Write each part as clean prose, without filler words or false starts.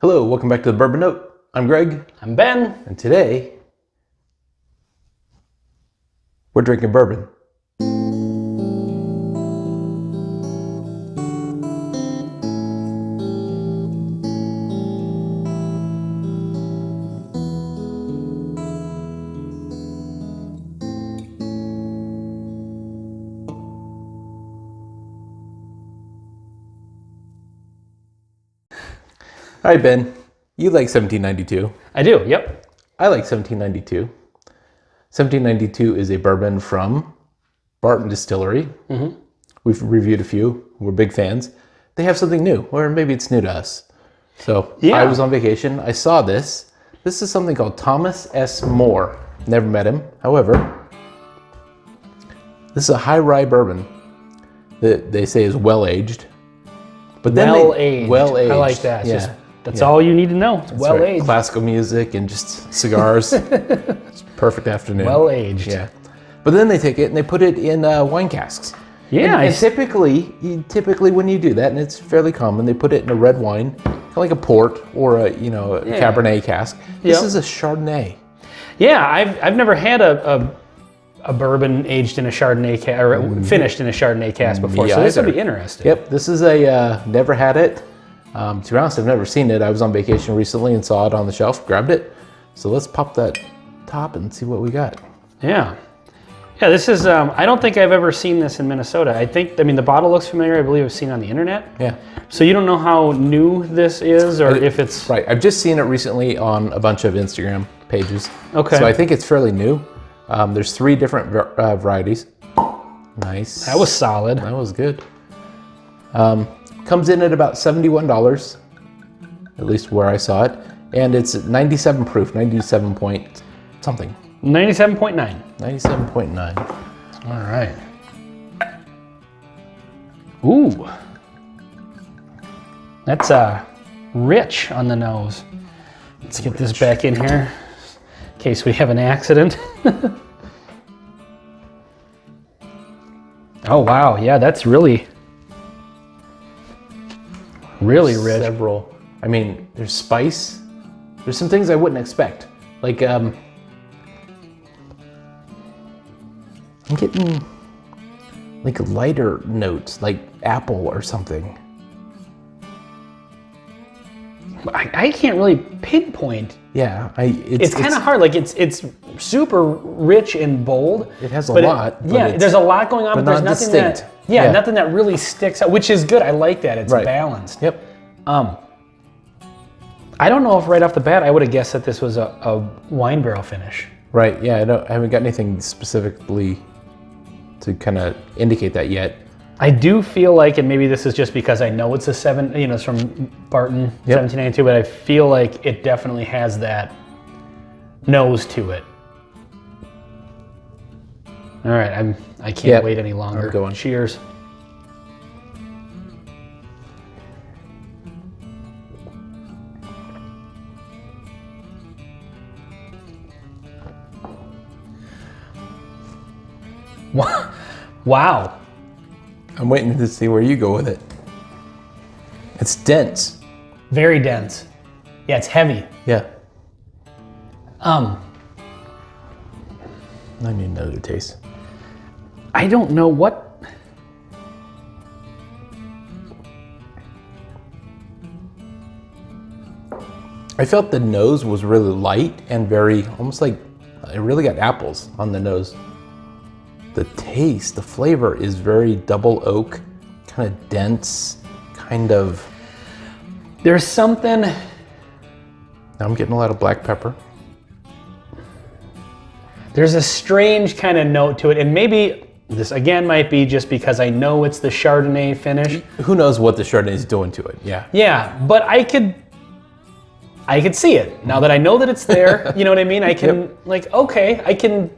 Hello, welcome back to the Bourbon Note. I'm Greg. I'm Ben. And today, we're drinking bourbon. All right, Ben, you like 1792. I do, yep. I like 1792. 1792 is a bourbon from Barton Distillery. Mm-hmm. We've reviewed a few. We're big fans. They have something new, or maybe it's new to us. So I was on vacation. I saw this. This is something called Thomas S. Moore. Never met him. However, this is a high rye bourbon that they say is well-aged. But then well-aged. Well-aged. I like that. Yeah. That's all you need to know. It's well-aged. Classical music and just cigars. It's perfect afternoon. Well-aged. Yeah. But then they take it and they put it in wine casks. Yeah. And typically when you do that, and it's fairly common, they put it in a red wine, kind of like a port or a Cabernet cask. This is a Chardonnay. Yeah, I've never had a bourbon aged in a Chardonnay or finished in a Chardonnay cask before, so this would be interesting. Yep, this is a never had it. To be honest, I've never seen it. I was on vacation recently and saw it on the shelf, grabbed it. So let's pop that top and see what we got. Yeah. Yeah, this is, I don't think I've ever seen this in Minnesota. The bottle looks familiar. I believe I've seen it on the internet. Yeah. So you don't know how new this is or if it's... Right, I've just seen it recently on a bunch of Instagram pages. Okay. So I think it's fairly new. There's 3 different varieties. Nice. That was solid. That was good. Comes in at about $71, at least where I saw it. And it's 97 proof, 97 point something. 97.9. 97.9. All right. Ooh. That's rich on the nose. Let's get this back in here in case we have an accident. Oh, wow. Yeah, that's really rich. Several. I mean, there's spice. There's some things I wouldn't expect. Like, I'm getting like lighter notes, like apple or something. I can't really pinpoint. Yeah, it's kind of hard. Like it's super rich and bold. It has a lot. Yeah, there's a lot going on, but there's nothing distinct. Nothing that really sticks out, which is good. I like that. It's balanced. Yep. I don't know if right off the bat I would have guessed that this was a wine barrel finish. Right. Yeah. I haven't got anything specifically to kind of indicate that yet. I do feel like, and maybe this is just because I know it's it's from Barton 1792, but I feel like it definitely has that nose to it. All right, I can't wait any longer. I'm going. Cheers. Wow. I'm waiting to see where you go with it. It's dense. Very dense. Yeah, it's heavy. Yeah. I need another taste. I don't know what. I felt the nose was really light and very, almost like, I really got apples on the nose. The taste, the flavor is very double oak, kind of dense, kind of. There's something. Now I'm getting a lot of black pepper. There's a strange kind of note to it, and maybe this again might be just because I know it's the Chardonnay finish. Who knows what the Chardonnay is doing to it? Yeah. Yeah, but I could see it now that I know that it's there. You know what I mean? I can I can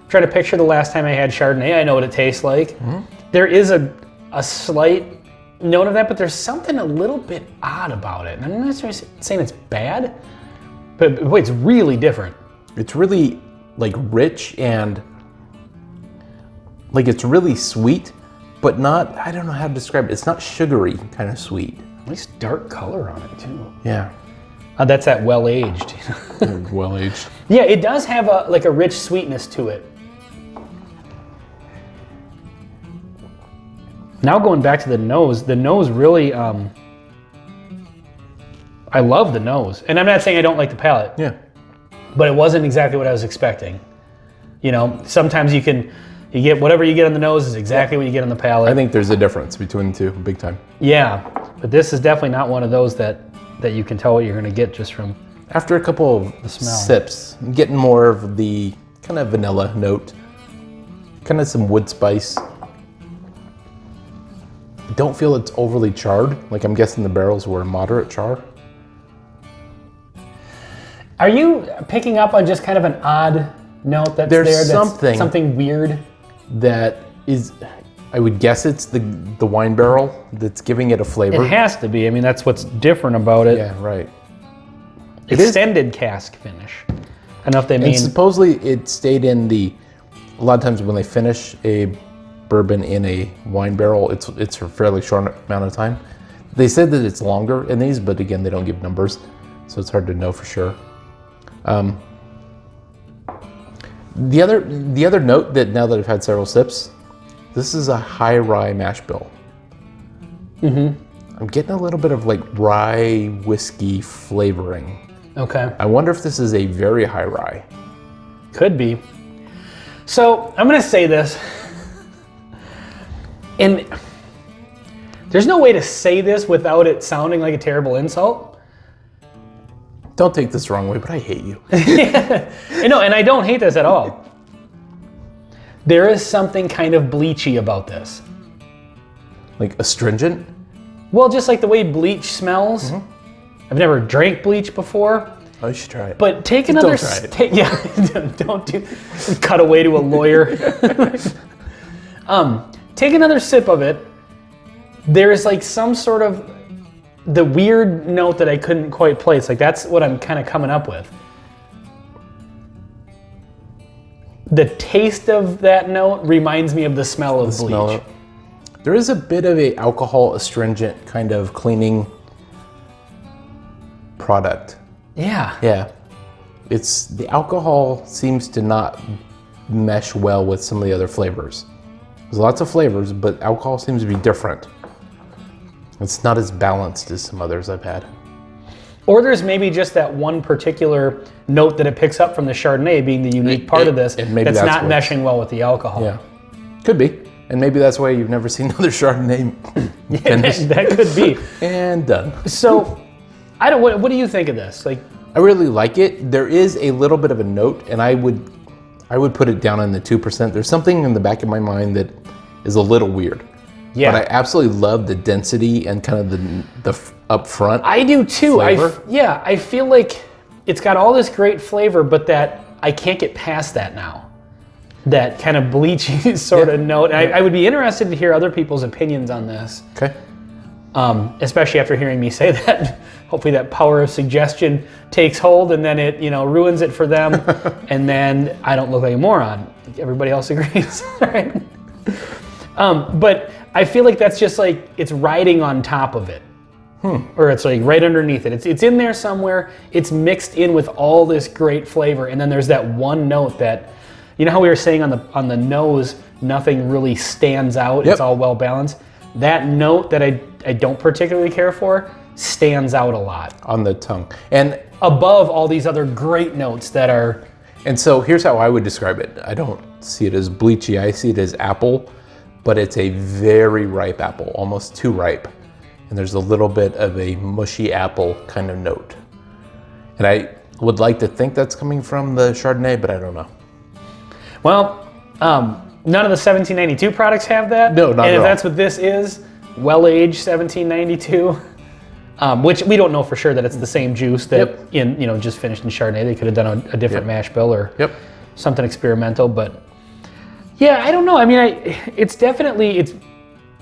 try to picture the last time I had Chardonnay. I know what it tastes like. Mm-hmm. There is a slight note of that, but there's something a little bit odd about it. And I'm not necessarily saying it's bad, but boy, it's really different. It's really like rich and like it's really sweet, but not, I don't know how to describe it. It's not sugary kind of sweet. Nice dark color on it too. Yeah. That's that well-aged. Well aged. Yeah, it does have a rich sweetness to it. Now going back to the nose really, I love the nose. And I'm not saying I don't like the palate. Yeah. But it wasn't exactly what I was expecting. You know, sometimes you get whatever you get on the nose is exactly what you get on the palate. I think there's a difference between the two, big time. Yeah, but this is definitely not one of those that you can tell what you're going to get just from After a couple of the smell. sips, I'm getting more of the kind of vanilla note, kind of some wood spice. I don't feel it's overly charred. Like I'm guessing the barrels were moderate char. Are you picking up on just kind of an odd note that's There's there? something- something weird. That is, I would guess it's the wine barrel that's giving it a flavor. It has to be. I mean, that's what's different about it. Yeah, right. It is- Extended cask finish. I don't know if they mean. And supposedly it stayed in a lot of times when they finish a bourbon in a wine barrel, it's a fairly short amount of time. They said that it's longer in these, but again, they don't give numbers, so it's hard to know for sure. The other note that now that I've had several sips, this is a high rye mash bill. I'm getting a little bit of like rye whiskey flavoring. Okay. I wonder if this is a very high rye. Could be. So I'm going to say this, and there's no way to say this without it sounding like a terrible insult. Don't take this the wrong way, but I hate you. No, and I don't hate this at all. There is something kind of bleachy about this. Like astringent? Well, just like the way bleach smells. I've never drank bleach before, Oh, you should try it. but take another. try it. Don't do. Cut away to a lawyer. Take another sip of it. There is like some sort of the weird note that I couldn't quite place. Like that's what I'm kind of coming up with. The taste of that note reminds me of the smell of bleach. Smell it. There is a bit of a alcohol astringent kind of cleaning product. Yeah. Yeah. It's the alcohol seems to not mesh well with some of the other flavors. There's lots of flavors, but alcohol seems to be different. It's not as balanced as some others I've had. Or there's maybe just that one particular note that it picks up from the Chardonnay being the unique part of this and maybe that's that's not what- meshing well with the alcohol. Yeah. Could be. And maybe that's why you've never seen another Chardonnay finished That could be. and done. So, what do you think of this? Like, I really like it. There is a little bit of a note, and I would put it down in the 2%. There's something in the back of my mind that is a little weird. yeah, But I absolutely love the density and kind of the up front. I do too. Flavor? I feel like it's got all this great flavor, but that I can't get past that now. That kind of bleachy sort of note. I would be interested to hear other people's opinions on this. Okay. Especially after hearing me say that. Hopefully that power of suggestion takes hold and then it, ruins it for them. And then I don't look like a moron. Everybody else agrees, right? But I feel like that's just like, it's riding on top of it. Or it's like right underneath it. It's in there somewhere. It's mixed in with all this great flavor. And then there's that one note that, how we were saying on the nose, nothing really stands out. Yep. It's all well balanced. That note that I don't particularly care for stands out a lot. On the tongue. And Above all these other great notes that are... so here's how I would describe it. I don't see it as bleachy. I see it as apple, but it's a very ripe apple, almost too ripe. And there's a little bit of a mushy apple kind of note. And I would like to think that's coming from the Chardonnay, but I don't know. Well, none of the 1792 products have that. No, not And at if all. that's what this is, well-aged 1792, which we don't know for sure that it's the same juice that just finished in Chardonnay. They could have done a different mash bill or something experimental, but yeah, I don't know. I mean, it's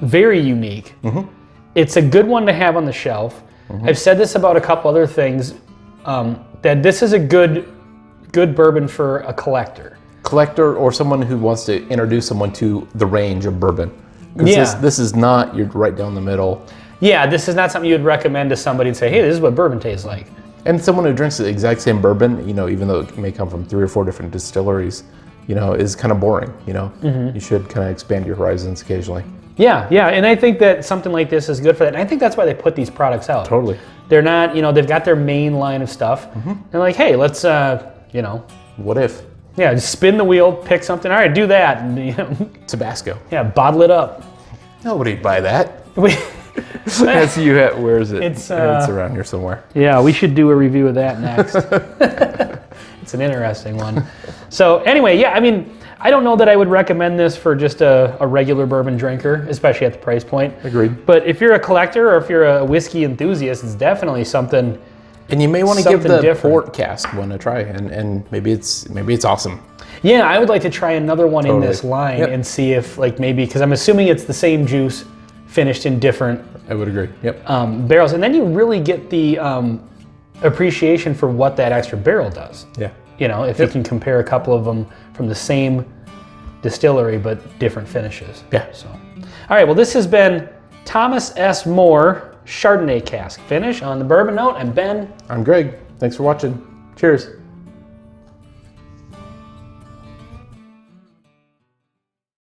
very unique. It's a good one to have on the shelf. I've said this about a couple other things, that this is a good bourbon for a collector. Collector or someone who wants to introduce someone to the range of bourbon. Yeah. This is not, you're right down the middle. Yeah, this is not something you would recommend to somebody and say, hey, this is what bourbon tastes like. And someone who drinks the exact same bourbon, you know, even though it may come from 3 or 4 different distilleries, you know, is kind of boring, you know. You should kind of expand your horizons occasionally. Yeah, and I think that something like this is good for that. And I think that's why they put these products out. Totally. They're not, you know, they've got their main line of stuff. They're like, hey, let's, you know. What if? Yeah, just spin the wheel, pick something. All right, do that. And, you know, Tabasco. yeah, bottle it up. Nobody'd buy that. That's Where is it? It's around here somewhere. Yeah, we should do a review of that next. It's an interesting one. So anyway, yeah, I mean, I don't know that I would recommend this for just a regular bourbon drinker, especially at the price point. Agreed. But if you're a collector or if you're a whiskey enthusiast, it's definitely something. And you may want to give the different. port cask one a try, and maybe it's awesome. Yeah, I would like to try another one in Totally. this line Yep. and see if, like, maybe, because I'm assuming it's the same juice finished in different I would agree. Yep. barrels, and then you really get the appreciation for what that extra barrel does. Yeah. You know, if you can compare a couple of them from the same distillery but different finishes. Yeah. So, all right. Well, this has been Thomas S. Moore Chardonnay cask finish on the Bourbon Note, and Ben. I'm Greg. Thanks for watching. Cheers.